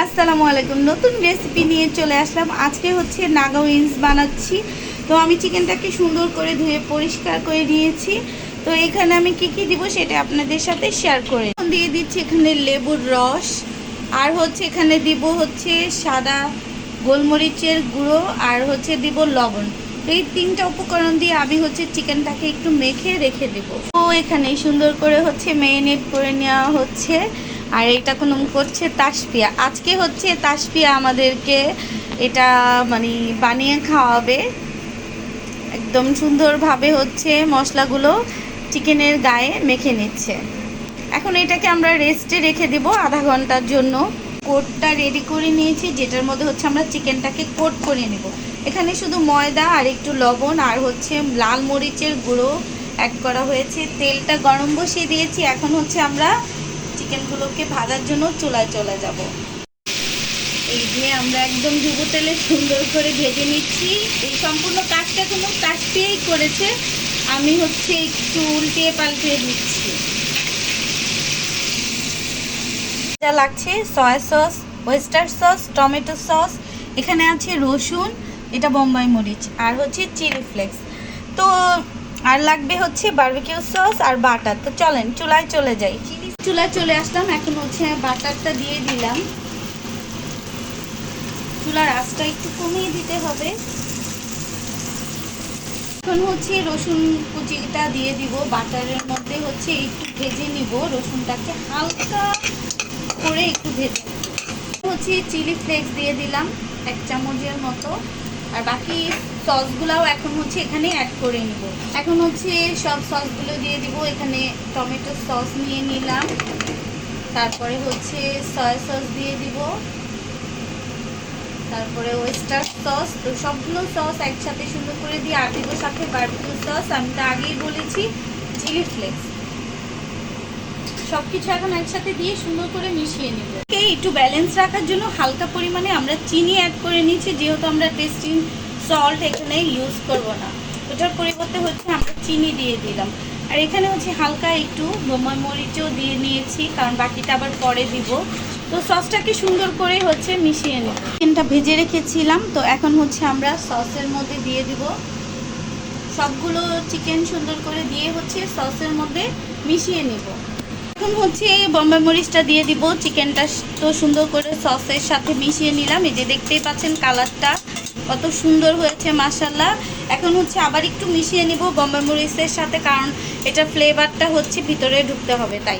আসসালামু আলাইকুম। নতুন রেসিপি নিয়ে চলে আসলাম। আজকে হচ্ছে নাগা উইংস বানাচ্ছি। তো আমি চিকেনটাকে সুন্দর করে ধুয়ে পরিষ্কার করে নিয়েছি। তো এখানে আমি কি দিব সেটা আপনাদের সাথে শেয়ার করে দিয়ে দিচ্ছি এখানে লেবুর রস, আর হচ্ছে এখানে দিব হচ্ছে সাদা গোলমরিচের গুঁড়ো, আর হচ্ছে দিব লবণ। তো এই তিনটা উপকরণ দিয়ে আমি হচ্ছে চিকেনটাকে একটু মেখে রেখে দেব। তো এখানে সুন্দর করে হচ্ছে মেরিনেট করে নেওয়া হচ্ছে। আর এটা কোনো করছে তাসপিয়া। আজকে হচ্ছে তাসপিয়া আমাদেরকে এটা মানে বানিয়ে খাওয়াবে। একদম সুন্দরভাবে হচ্ছে মশলাগুলো চিকেনের গায়ে মেখে নিচ্ছে। এখন এটাকে আমরা রেস্টে রেখে দেব আধা ঘন্টার জন্য। কোটটা রেডি করে নিয়েছি, যেটার মধ্যে হচ্ছে আমরা চিকেনটাকে কোট করে নেব। এখানে শুধু ময়দা আর একটু লবণ আর হচ্ছে লাল মরিচের গুঁড়ো অ্যাড করা হয়েছে। তেলটা গরম বসিয়ে দিয়েছি। এখন হচ্ছে আমরা চিকেনগুলোকে ভাজার জন্য চুলায় চলে যাব। এই যে আমরা একদম ডুবো তেলে সুন্দর করে ভেজে নিচ্ছি। এই সম্পূর্ণ কাজটা কোনো তাসপিয়াই করেছে, আমি হচ্ছে একটু উল্টিয়ে পাল্টিয়ে দিচ্ছি। যা লাগছে soya sauce, oyster sauce, tomato sauce, এখানে আছে রসুন, এটা বোম্বাই মরিচ, আর হচ্ছে চিলি ফ্লেক্স। তো আর লাগবে হচ্ছে বারবিকিউ সস আর বাটার। তো চলেন চুলায় চলে যাই। চুলায় চলে আসলাম। এখন হচ্ছে বাটারটা দিয়ে দিলাম। চুলার আঁচটা একটু কমিয়ে দিতে হবে। এখন হচ্ছে রসুন কুচিটা দিয়ে দিব বাটারের মধ্যে। হচ্ছে একটু ভেজে নিব, রসুনটাকে হালকা করে একটু ভেজে হচ্ছে চিলি ফ্লেক্স দিয়ে দিলাম 1 চামচের মতো। আর বাকি সসগুলোও এখন হচ্ছে এখানে অ্যাড করে নিব। এখন হচ্ছে সব সসগুলো দিয়ে দিব। এখানে টমেটো সস নিয়ে নিলাম, তারপরে হচ্ছে সয়া সস দিয়ে দিব, তারপরে ওয়েস্টার সস। তো সবগুলো সস একসাথে সুন্দর করে দিয়ে আর দিব সাথে বারবিকিউ সস। আমি তো আগেই বলেছি চিলি ফ্লেক্স। সবকিছু এখন একসাথে দিয়ে সুন্দর করে মিশিয়ে নেব। একটু ব্যালেন্স রাখার জন্য হালকা পরিমাণে আমরা চিনি অ্যাড করে নিচ্ছি, যেহেতু আমরা টেস্টিং সল্ট এখানে ইউজ করব না। ওটার পরিবর্তে হচ্ছে আমরা চিনি দিয়ে দিলাম। আর এখানে হচ্ছে হালকা একটু বোম্বাই মরিচও দিয়ে নিয়েছি, কারণ বাকিটা আবার পরে দিব। তো সসটাকে সুন্দর করে হচ্ছে মিশিয়ে নেব। চিকেনটা ভেজে রেখেছিলাম, তো এখন হচ্ছে আমরা সসের মধ্যে দিয়ে দিব। সবগুলো চিকেন সুন্দর করে দিয়ে হচ্ছে সসের মধ্যে মিশিয়ে নেব। এখন হচ্ছে বোম্বাই মরিচটা দিয়ে দিব। চিকেনটা তো সুন্দর করে সসের সাথে মিশিয়ে নিলাম। এই যে দেখতেই পাচ্ছেন কালারটা কত সুন্দর হয়েছে মাশাআল্লাহ। এখন হচ্ছে আবার একটু মিশিয়ে নিব বোম্বাই মরিচের সাথে, কারণ এটা ফ্লেভারটা হচ্ছে ভিতরে ঢুকতে হবে তাই।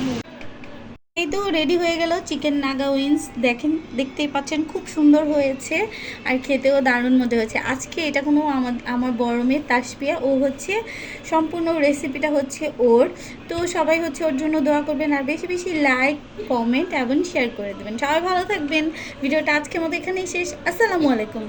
এই তো রেডি হয়ে গেল চিকেন নাগা উইংস। দেখেন, দেখতেই পাচ্ছেন খুব সুন্দর হয়েছে আর খেতেও দারুণ মজা হয়েছে। আজকে এটা কোনো আমার বড় মেয়ে তাসপিয়া, ও হচ্ছে সম্পূর্ণ রেসিপিটা হচ্ছে ওর। তো সবাই হচ্ছে ওর জন্য দোয়া করবেন, আর বেশি বেশি লাইক, কমেন্ট এবং শেয়ার করে দেবেন। সবাই ভালো থাকবেন। ভিডিওটা আজকের মতো এখানেই শেষ। আসসালামু আলাইকুম।